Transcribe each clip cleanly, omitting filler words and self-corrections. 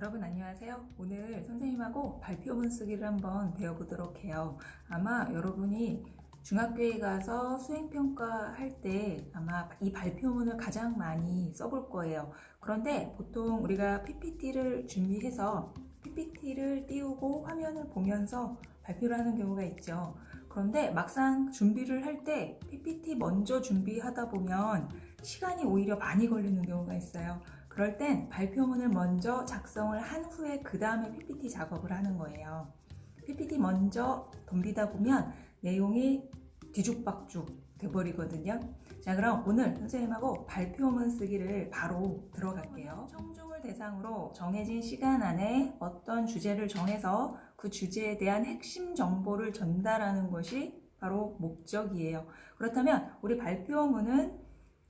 여러분 안녕하세요. 오늘 선생님하고 발표문 쓰기를 한번 배워보도록 해요. 아마 여러분이 중학교에 가서 수행평가 할 때 아마 이 발표문을 가장 많이 써볼 거예요. 그런데 보통 우리가 PPT를 준비해서 PPT를 띄우고 화면을 보면서 발표를 하는 경우가 있죠. 그런데 막상 준비를 할 때 PPT 먼저 준비하다 보면 시간이 오히려 많이 걸리는 경우가 있어요. 그럴 땐 발표문을 먼저 작성을 한 후에 그 다음에 PPT 작업을 하는 거예요. PPT 먼저 덤비다 보면 내용이 뒤죽박죽 돼버리거든요. 자, 그럼 오늘 선생님하고 발표문 쓰기를 바로 들어갈게요. 청중을 대상으로 정해진 시간 안에 어떤 주제를 정해서 그 주제에 대한 핵심 정보를 전달하는 것이 바로 목적이에요. 그렇다면 우리 발표문은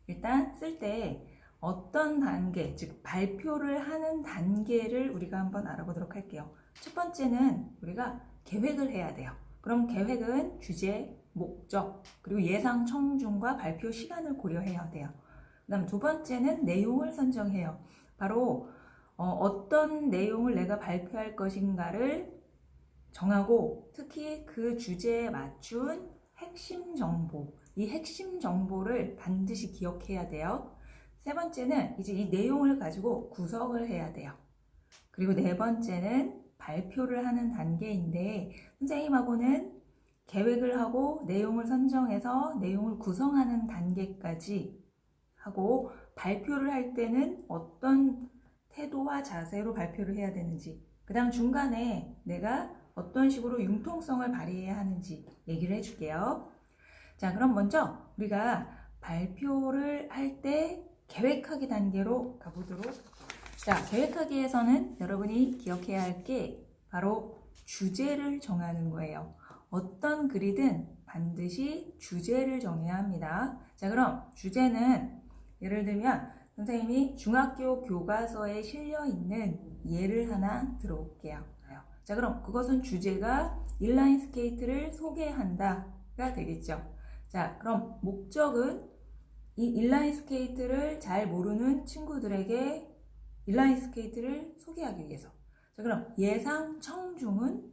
일단 쓸 때 어떤 단계, 즉 발표를 하는 단계를 우리가 한번 알아보도록 할게요. 첫 번째는 우리가 계획을 해야 돼요. 그럼 계획은 주제, 목적, 그리고 예상 청중과 발표 시간을 고려해야 돼요. 그 다음 두 번째는 내용을 선정해요. 바로 어떤 내용을 내가 발표할 것인가를 정하고 특히 그 주제에 맞춘 핵심 정보, 이 핵심 정보를 반드시 기억해야 돼요. 세 번째는 이제 이 내용을 가지고 구성을 해야 돼요. 그리고 네 번째는 발표를 하는 단계인데 선생님하고는 계획을 하고 내용을 선정해서 내용을 구성하는 단계까지 하고 발표를 할 때는 어떤 태도와 자세로 발표를 해야 되는지 그 다음 중간에 내가 어떤 식으로 융통성을 발휘해야 하는지 얘기를 해줄게요. 자, 그럼 먼저 우리가 발표를 할 때 계획하기 단계로 가보도록. 자, 계획하기에서는 여러분이 기억해야 할 게 바로 주제를 정하는 거예요. 어떤 글이든 반드시 주제를 정해야 합니다. 자, 그럼 주제는 예를 들면 선생님이 중학교 교과서에 실려 있는 예를 하나 들어올게요. 자, 그럼 그것은 주제가 인라인 스케이트를 소개한다가 되겠죠. 자, 그럼 목적은 이 인라인 스케이트를 잘 모르는 친구들에게 인라인 스케이트를 소개하기 위해서. 자, 그럼 예상 청중은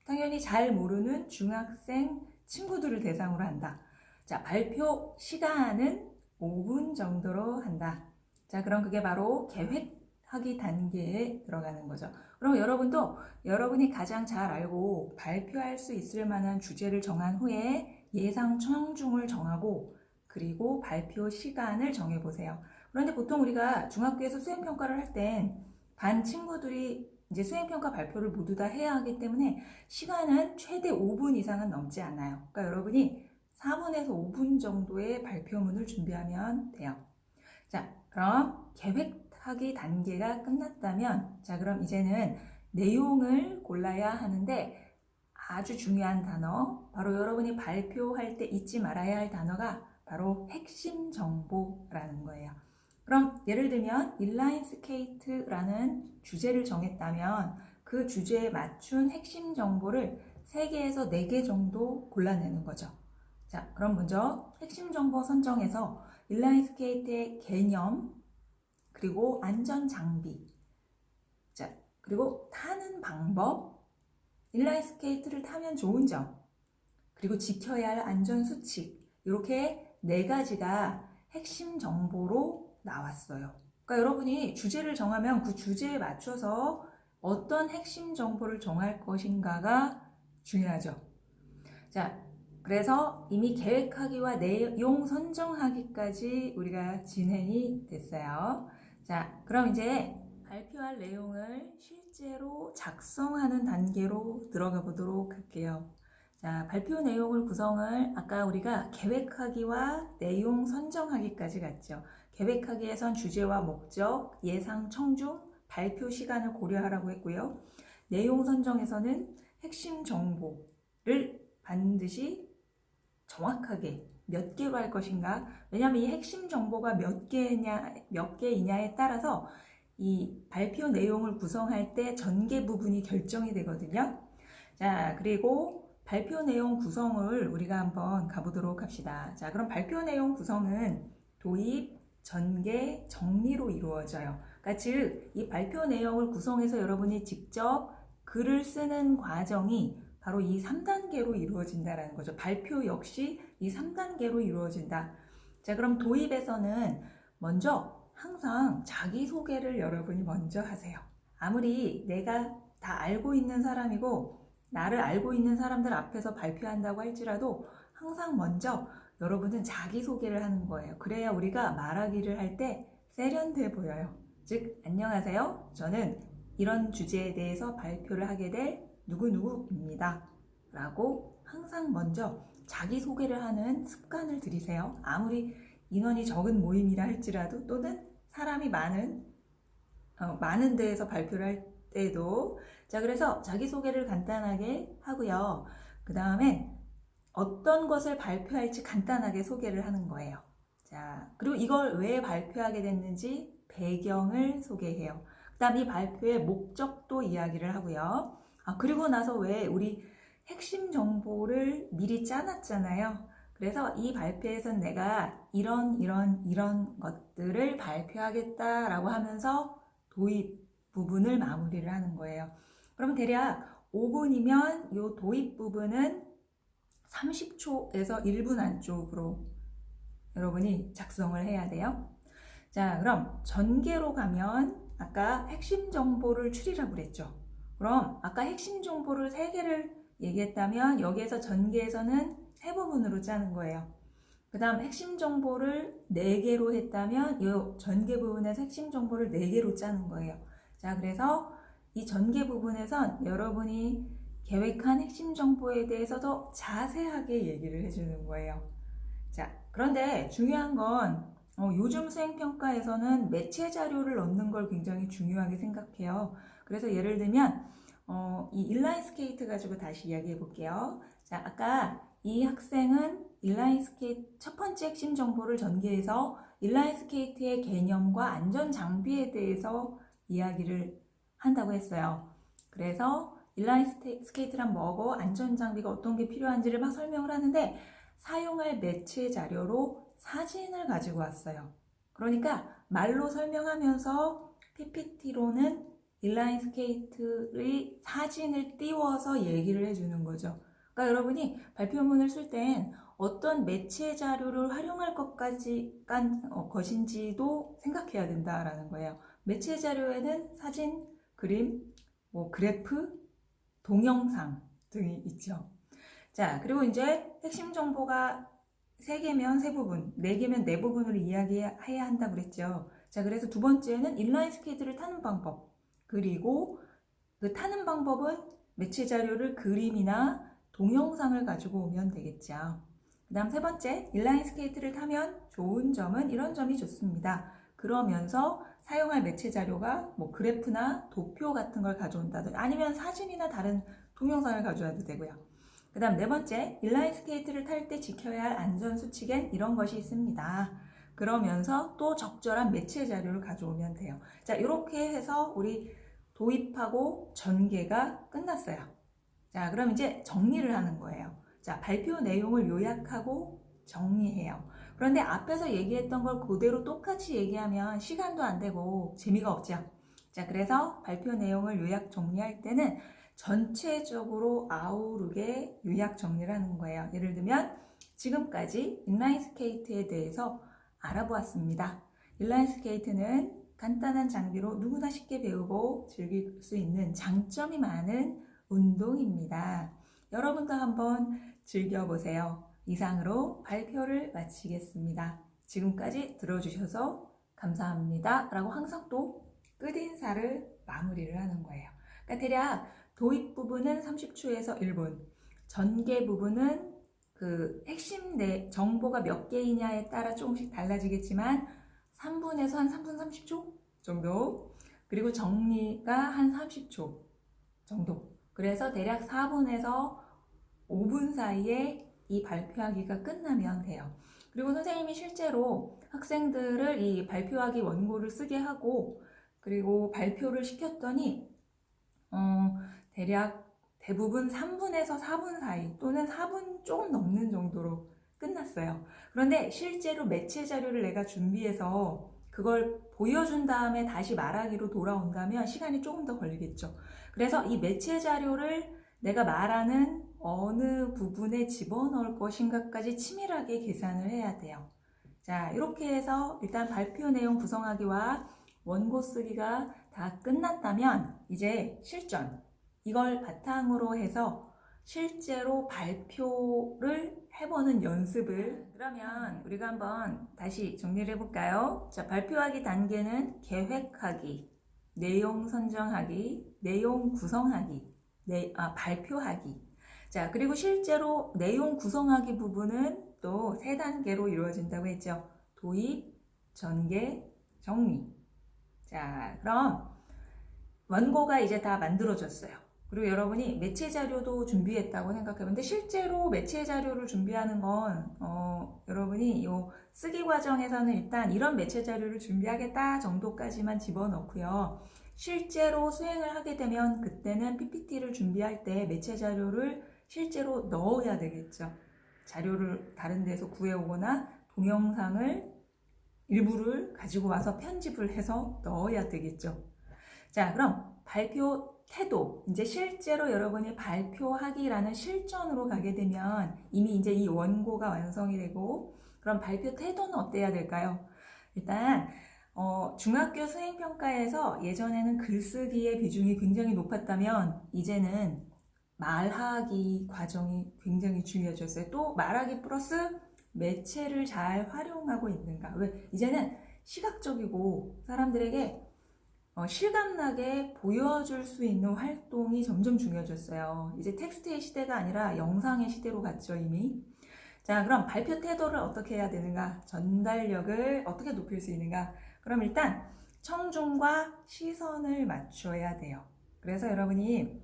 당연히 잘 모르는 중학생 친구들을 대상으로 한다. 자, 발표 시간은 5분 정도로 한다. 자, 그럼 그게 바로 계획하기 단계에 들어가는 거죠. 그럼 여러분도 여러분이 가장 잘 알고 발표할 수 있을 만한 주제를 정한 후에 예상 청중을 정하고 그리고 발표 시간을 정해보세요. 그런데 보통 우리가 중학교에서 수행평가를 할 땐 반 친구들이 이제 수행평가 발표를 모두 다 해야 하기 때문에 시간은 최대 5분 이상은 넘지 않아요. 그러니까 여러분이 4분에서 5분 정도의 발표문을 준비하면 돼요. 자, 그럼 계획하기 단계가 끝났다면 자, 그럼 이제는 내용을 골라야 하는데 아주 중요한 단어, 바로 여러분이 발표할 때 잊지 말아야 할 단어가 바로 핵심 정보라는 거예요. 그럼 예를 들면 인라인 스케이트라는 주제를 정했다면 그 주제에 맞춘 핵심 정보를 3개에서 4개 정도 골라내는 거죠. 자, 그럼 먼저 핵심 정보 선정해서 인라인 스케이트의 개념, 그리고 안전 장비, 자, 그리고 타는 방법, 인라인 스케이트를 타면 좋은 점, 그리고 지켜야 할 안전 수칙, 이렇게 4가지가 핵심 정보로 나왔어요. 그러니까 여러분이 주제를 정하면 그 주제에 맞춰서 어떤 핵심 정보를 정할 것인가가 중요하죠. 자, 그래서 이미 계획하기와 내용 선정하기까지 우리가 진행이 됐어요. 자, 그럼 이제 발표할 내용을 실제로 작성하는 단계로 들어가 보도록 할게요. 자, 발표 내용을 구성을 아까 우리가 계획하기와 내용 선정하기까지 갔죠. 계획하기에선 주제와 목적, 예상 청중, 발표 시간을 고려하라고 했고요. 내용 선정에서는 핵심 정보를 반드시 정확하게 몇 개로 할 것인가. 왜냐하면 이 핵심 정보가 몇 개이냐에 따라서 이 발표 내용을 구성할 때 전개 부분이 결정이 되거든요. 자, 그리고 발표 내용 구성을 우리가 한번 가보도록 합시다. 자, 그럼 발표 내용 구성은 도입, 전개, 정리로 이루어져요. 그러니까 즉, 이 발표 내용을 구성해서 여러분이 직접 글을 쓰는 과정이 바로 이 3단계로 이루어진다는 거죠. 발표 역시 이 3단계로 이루어진다. 자, 그럼 도입에서는 먼저 항상 자기소개를 여러분이 먼저 하세요. 아무리 내가 다 알고 있는 사람이고 나를 알고 있는 사람들 앞에서 발표한다고 할지라도 항상 먼저 여러분은 자기소개를 하는 거예요. 그래야 우리가 말하기를 할 때 세련돼 보여요. 즉, 안녕하세요. 저는 이런 주제에 대해서 발표를 하게 될 누구누구입니다. 라고 항상 먼저 자기소개를 하는 습관을 들이세요. 아무리 인원이 적은 모임이라 할지라도 또는 사람이 많은 데에서 발표를 할 때도. 자, 그래서 자기소개를 간단하게 하고요. 그 다음에 어떤 것을 발표할지 간단하게 소개를 하는 거예요. 자, 그리고 이걸 왜 발표하게 됐는지 배경을 소개해요. 그 다음 이 발표의 목적도 이야기를 하고요. 그리고 나서 왜 우리 핵심 정보를 미리 짜놨잖아요. 그래서 이 발표에선 내가 이런 것들을 발표하겠다라고 하면서 도입 부분을 마무리를 하는 거예요. 그럼 대략 5분이면 이 도입 부분은 30초에서 1분 안쪽으로 여러분이 작성을 해야 돼요. 자, 그럼 전개로 가면 아까 핵심 정보를 추리라고 그랬죠. 그럼 아까 핵심 정보를 3개를 얘기했다면 여기에서 전개에서는 3부분으로 짜는 거예요. 그 다음 핵심 정보를 4개로 했다면 이 전개 부분에서 핵심 정보를 4개로 짜는 거예요. 자, 그래서 이 전개 부분에선 여러분이 계획한 핵심 정보에 대해서 더 자세하게 얘기를 해주는 거예요. 자, 그런데 중요한 건 요즘 수행평가에서는 매체 자료를 넣는 걸 굉장히 중요하게 생각해요. 그래서 예를 들면 이 인라인 스케이트 가지고 다시 이야기해 볼게요. 자, 아까 이 학생은 인라인 스케이트 첫 번째 핵심 정보를 전개해서 인라인 스케이트의 개념과 안전 장비에 대해서 이야기를 한다고 했어요. 그래서 인라인 스케이트란 뭐고 안전 장비가 어떤 게 필요한지를 막 설명을 하는데 사용할 매체 자료로 사진을 가지고 왔어요. 그러니까 말로 설명하면서 PPT로는 인라인 스케이트의 사진을 띄워서 얘기를 해주는 거죠. 그러니까 여러분이 발표문을 쓸 땐 어떤 매체 자료를 활용할 것인지도 생각해야 된다라는 거예요. 매체 자료에는 사진, 그림, 그래프, 동영상 등이 있죠. 자, 그리고 이제 핵심 정보가 3개면 3부분, 4개면 4부분으로 이야기해야 한다고 그랬죠. 자, 그래서 두 번째는 인라인 스케이트를 타는 방법. 그리고 그 타는 방법은 매체 자료를 그림이나 동영상을 가지고 오면 되겠죠. 그 다음 3번째, 인라인 스케이트를 타면 좋은 점은 이런 점이 좋습니다. 그러면서 사용할 매체 자료가 그래프나 도표 같은 걸 가져온다든지 아니면 사진이나 다른 동영상을 가져와도 되고요. 그 다음 4번째, 인라인 스케이트를 탈 때 지켜야 할 안전수칙엔 이런 것이 있습니다. 그러면서 또 적절한 매체 자료를 가져오면 돼요. 자, 이렇게 해서 우리 도입하고 전개가 끝났어요. 자, 그럼 이제 정리를 하는 거예요. 자, 발표 내용을 요약하고 정리해요. 그런데 앞에서 얘기했던 걸 그대로 똑같이 얘기하면 시간도 안 되고 재미가 없죠. 자, 그래서 발표 내용을 요약 정리할 때는 전체적으로 아우르게 요약 정리를 하는 거예요. 예를 들면 지금까지 인라인 스케이트에 대해서 알아보았습니다. 인라인 스케이트는 간단한 장비로 누구나 쉽게 배우고 즐길 수 있는 장점이 많은 운동입니다. 여러분도 한번 즐겨보세요. 이상으로 발표를 마치겠습니다. 지금까지 들어주셔서 감사합니다. 라고 항상 또 끝인사를 마무리를 하는 거예요. 그러니까 대략 도입 부분은 30초에서 1분, 전개 부분은 그 핵심 정보가 몇 개이냐에 따라 조금씩 달라지겠지만 3분에서 한 3분 30초 정도, 그리고 정리가 한 30초 정도. 그래서 대략 4분에서 5분 사이에 이 발표하기가 끝나면 돼요. 그리고 선생님이 실제로 학생들을 이 발표하기 원고를 쓰게 하고 그리고 발표를 시켰더니 대략 대부분 3분에서 4분 사이 또는 4분 조금 넘는 정도로 끝났어요. 그런데 실제로 매체 자료를 내가 준비해서 그걸 보여준 다음에 다시 말하기로 돌아온다면 시간이 조금 더 걸리겠죠. 그래서 이 매체 자료를 내가 말하는 어느 부분에 집어넣을 것인가까지 치밀하게 계산을 해야 돼요. 자, 이렇게 해서 일단 발표 내용 구성하기와 원고 쓰기가 다 끝났다면 이제 실전, 이걸 바탕으로 해서 실제로 발표를 해보는 연습을, 그러면 우리가 한번 다시 정리를 해볼까요? 자, 발표하기 단계는 계획하기, 내용 선정하기, 내용 구성하기, 발표하기. 자, 그리고 실제로 내용 구성하기 부분은 또 3단계로 이루어진다고 했죠. 도입, 전개, 정리. 자, 그럼 원고가 이제 다 만들어졌어요. 그리고 여러분이 매체 자료도 준비했다고 생각해보는데 실제로 매체 자료를 준비하는 건 여러분이 이 쓰기 과정에서는 일단 이런 매체 자료를 준비하겠다 정도까지만 집어넣고요. 실제로 수행을 하게 되면 그때는 PPT를 준비할 때 매체 자료를 실제로 넣어야 되겠죠. 자료를 다른 데서 구해오거나 동영상을 일부를 가지고 와서 편집을 해서 넣어야 되겠죠. 자, 그럼 발표 태도, 이제 실제로 여러분이 발표하기라는 실전으로 가게 되면 이미 이제 이 원고가 완성이 되고, 그럼 발표 태도는 어때야 될까요? 일단 중학교 수행평가에서 예전에는 글쓰기의 비중이 굉장히 높았다면 이제는 말하기 과정이 굉장히 중요해졌어요. 또 말하기 플러스 매체를 잘 활용하고 있는가. 왜? 이제는 시각적이고 사람들에게 실감나게 보여줄 수 있는 활동이 점점 중요해졌어요. 이제 텍스트의 시대가 아니라 영상의 시대로 갔죠, 이미. 자, 그럼 발표 태도를 어떻게 해야 되는가? 전달력을 어떻게 높일 수 있는가? 그럼 일단 청중과 시선을 맞춰야 돼요. 그래서 여러분이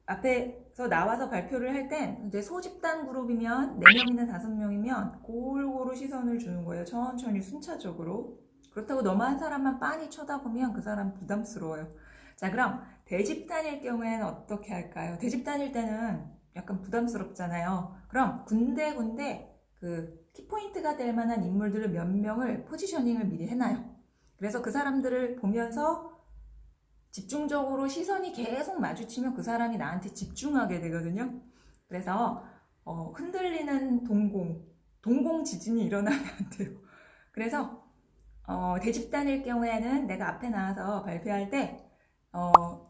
앞에서 나와서 발표를 할 땐 이제 소집단 그룹이면 4명이나 5명이면 골고루 시선을 주는 거예요. 천천히 순차적으로. 그렇다고 너만 한 사람만 빤히 쳐다보면 그 사람 부담스러워요. 자, 그럼 대집단일 경우에는 어떻게 할까요? 대집단일 때는 약간 부담스럽잖아요. 그럼 군데군데 그 키포인트가 될 만한 인물들을 몇 명을 포지셔닝을 미리 해놔요. 그래서 그 사람들을 보면서 집중적으로 시선이 계속 마주치면 그 사람이 나한테 집중하게 되거든요. 그래서 흔들리는 동공 지진이 일어나면 안 돼요. 그래서 대집단일 경우에는 내가 앞에 나와서 발표할 때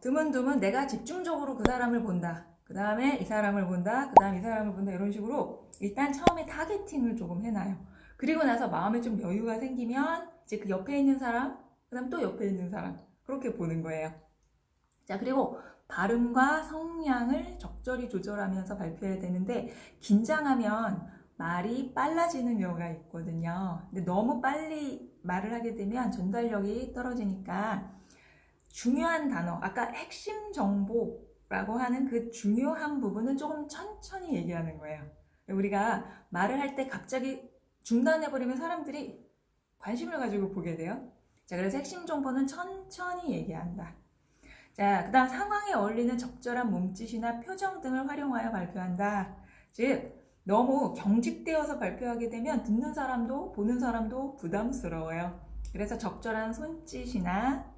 드문드문 내가 집중적으로 그 사람을 본다. 그 다음에 이 사람을 본다. 그 다음에 이 사람을 본다. 이런 식으로 일단 처음에 타겟팅을 조금 해놔요. 그리고 나서 마음에 좀 여유가 생기면 이제 그 옆에 있는 사람, 그 다음 또 옆에 있는 사람, 그렇게 보는 거예요. 자, 그리고 발음과 성량을 적절히 조절하면서 발표해야 되는데 긴장하면 말이 빨라지는 경우가 있거든요. 근데 너무 빨리 말을 하게 되면 전달력이 떨어지니까 중요한 단어, 아까 핵심 정보라고 하는 그 중요한 부분은 조금 천천히 얘기하는 거예요. 우리가 말을 할 때 갑자기 중단해버리면 사람들이 관심을 가지고 보게 돼요. 자, 그래서 핵심 정보는 천천히 얘기한다. 자, 그 다음 상황에 어울리는 적절한 몸짓이나 표정 등을 활용하여 발표한다. 즉, 너무 경직되어서 발표하게 되면 듣는 사람도 보는 사람도 부담스러워요. 그래서 적절한 손짓이나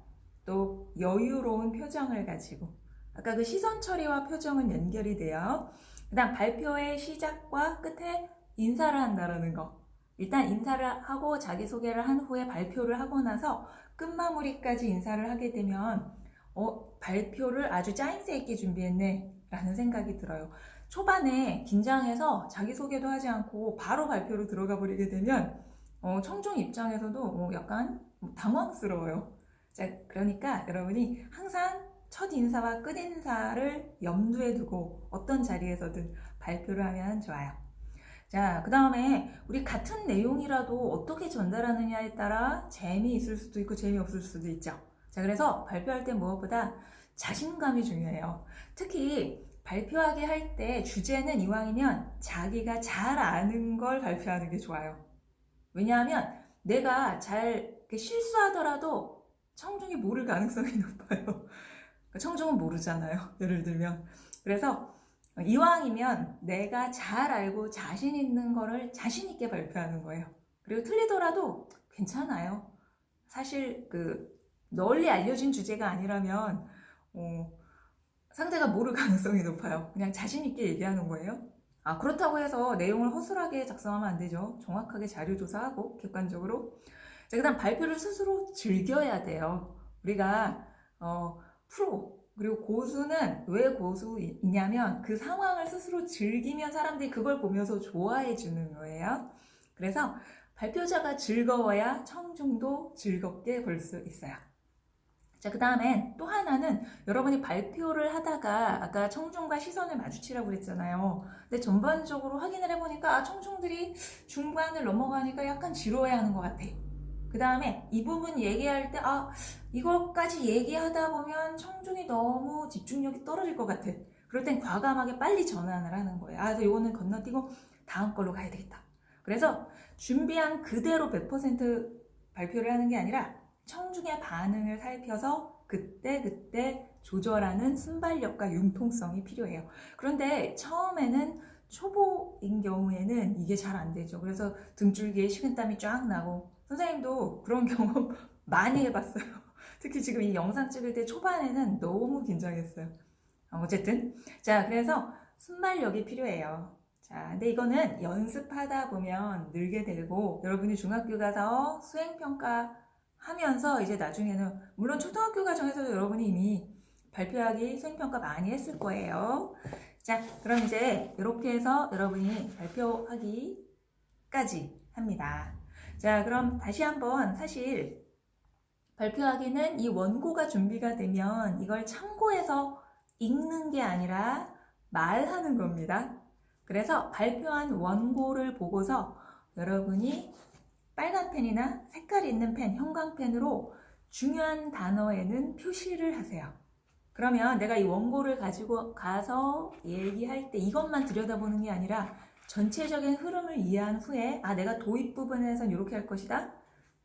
또 여유로운 표정을 가지고, 아까 그 시선 처리와 표정은 연결이 돼요. 그 다음 발표의 시작과 끝에 인사를 한다는 거. 일단 인사를 하고 자기소개를 한 후에 발표를 하고 나서 끝마무리까지 인사를 하게 되면 발표를 아주 짜임새 있게 준비했네 라는 생각이 들어요. 초반에 긴장해서 자기소개도 하지 않고 바로 발표로 들어가 버리게 되면 청중 입장에서도 약간 당황스러워요. 자, 그러니까 여러분이 항상 첫 인사와 끝 인사를 염두에 두고 어떤 자리에서든 발표를 하면 좋아요. 자, 그 다음에 우리 같은 내용이라도 어떻게 전달하느냐에 따라 재미있을 수도 있고 재미없을 수도 있죠. 자, 그래서 발표할 때 무엇보다 자신감이 중요해요. 특히 발표하게 할 때 주제는 이왕이면 자기가 잘 아는 걸 발표하는 게 좋아요. 왜냐하면 내가 잘 실수하더라도 청중이 모를 가능성이 높아요. 청중은 모르잖아요. 예를 들면. 그래서 이왕이면 내가 잘 알고 자신 있는 거를 자신 있게 발표하는 거예요. 그리고 틀리더라도 괜찮아요. 사실 널리 알려진 주제가 아니라면 상대가 모를 가능성이 높아요. 그냥 자신 있게 얘기하는 거예요. 그렇다고 해서 내용을 허술하게 작성하면 안 되죠. 정확하게 자료 조사하고 객관적으로. 자, 그다음 발표를 스스로 즐겨야 돼요. 우리가 프로 그리고 고수는 왜 고수이냐면 그 상황을 스스로 즐기면 사람들이 그걸 보면서 좋아해 주는 거예요. 그래서 발표자가 즐거워야 청중도 즐겁게 볼 수 있어요. 자, 그 다음엔 또 하나는 여러분이 발표를 하다가 아까 청중과 시선을 마주치라고 그랬잖아요. 근데 전반적으로 확인을 해보니까 청중들이 중반을 넘어가니까 약간 지루해하는 것 같아. 그 다음에 이 부분 얘기할 때 이것까지 얘기하다 보면 청중이 너무 집중력이 떨어질 것 같아. 그럴 땐 과감하게 빨리 전환을 하는 거예요. 그래서 이거는 건너뛰고 다음 걸로 가야 되겠다. 그래서 준비한 그대로 100% 발표를 하는 게 아니라 청중의 반응을 살펴서 그때 조절하는 순발력과 융통성이 필요해요. 그런데 처음에는 초보인 경우에는 이게 잘 안 되죠. 그래서 등줄기에 식은땀이 쫙 나고 선생님도 그런 경험 많이 해봤어요. 특히 지금 이 영상 찍을 때 초반에는 너무 긴장했어요. 어쨌든 자, 그래서 순발력이 필요해요. 자, 근데 이거는 연습하다 보면 늘게 되고 여러분이 중학교 가서 수행평가 하면서 이제 나중에는 물론 초등학교 과정에서도 여러분이 이미 발표하기 수행평가 많이 했을 거예요. 자, 그럼 이제 이렇게 해서 여러분이 발표하기까지 합니다. 자, 그럼 다시 한번 사실 발표하기는 이 원고가 준비가 되면 이걸 참고해서 읽는 게 아니라 말하는 겁니다. 그래서 발표한 원고를 보고서 여러분이 빨간 펜이나 색깔 있는 펜, 형광펜으로 중요한 단어에는 표시를 하세요. 그러면 내가 이 원고를 가지고 가서 얘기할 때 이것만 들여다보는 게 아니라 전체적인 흐름을 이해한 후에 내가 도입 부분에선 이렇게 할 것이다.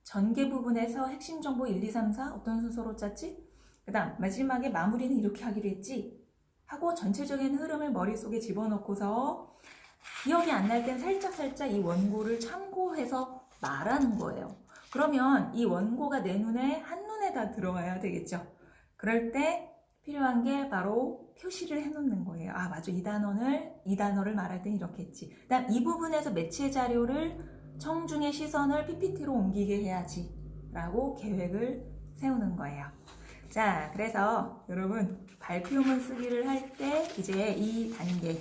전개 부분에서 핵심 정보 1, 2, 3, 4 어떤 순서로 짰지? 그 다음 마지막에 마무리는 이렇게 하기로 했지? 하고 전체적인 흐름을 머릿속에 집어넣고서 기억이 안 날 땐 살짝 이 원고를 참고해서 말하는 거예요. 그러면 이 원고가 내 눈에 한눈에 다 들어와야 되겠죠. 그럴 때 필요한 게 바로 표시를 해놓는 거예요. 맞아. 이 단어를 말할 땐 이렇게 했지. 그다음 이 부분에서 매체 자료를 청중의 시선을 PPT로 옮기게 해야지 라고 계획을 세우는 거예요. 자, 그래서 여러분 발표문 쓰기를 할 때 이제 이 단계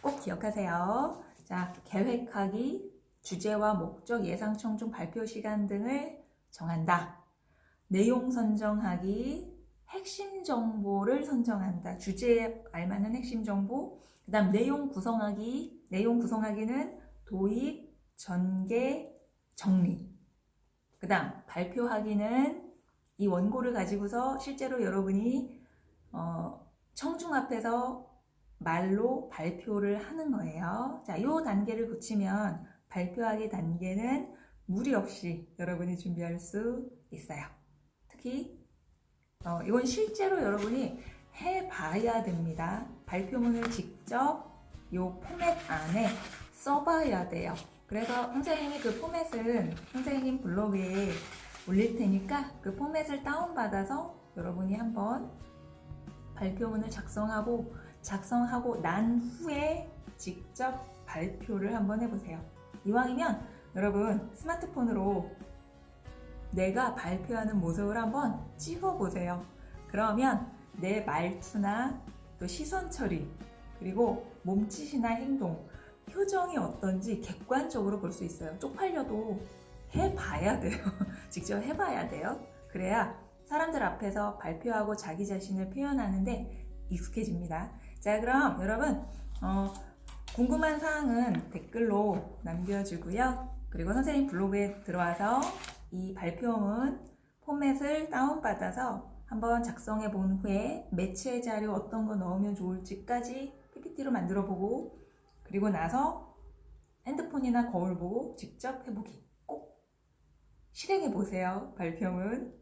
꼭 기억하세요. 자, 계획하기, 주제와 목적, 예상 청중 발표 시간 등을 정한다. 내용 선정하기, 핵심 정보를 선정한다. 주제에 알맞는 핵심 정보. 그 다음 내용 구성하기. 내용 구성하기는 도입, 전개, 정리. 그 다음 발표하기는 이 원고를 가지고서 실제로 여러분이 청중 앞에서 말로 발표를 하는 거예요. 자, 이 단계를 거치면 발표하기 단계는 무리 없이 여러분이 준비할 수 있어요. 특히 이건 실제로 여러분이 해봐야 됩니다. 발표문을 직접 이 포맷 안에 써봐야 돼요. 그래서 선생님이 그 포맷은 선생님 블로그에 올릴 테니까 그 포맷을 다운받아서 여러분이 한번 발표문을 작성하고 난 후에 직접 발표를 한번 해보세요. 이왕이면 여러분 스마트폰으로 내가 발표하는 모습을 한번 찍어보세요. 그러면 내 말투나 또 시선 처리 그리고 몸짓이나 행동, 표정이 어떤지 객관적으로 볼 수 있어요. 쪽팔려도 해봐야 돼요. 직접 해봐야 돼요. 그래야 사람들 앞에서 발표하고 자기 자신을 표현하는데 익숙해집니다. 자, 그럼 여러분 궁금한 사항은 댓글로 남겨주고요. 그리고 선생님 블로그에 들어와서 이 발표문 포맷을 다운받아서 한번 작성해 본 후에 매체 자료 어떤 거 넣으면 좋을지까지 PPT로 만들어 보고 그리고 나서 핸드폰이나 거울 보고 직접 해보기 꼭 실행해 보세요. 발표문.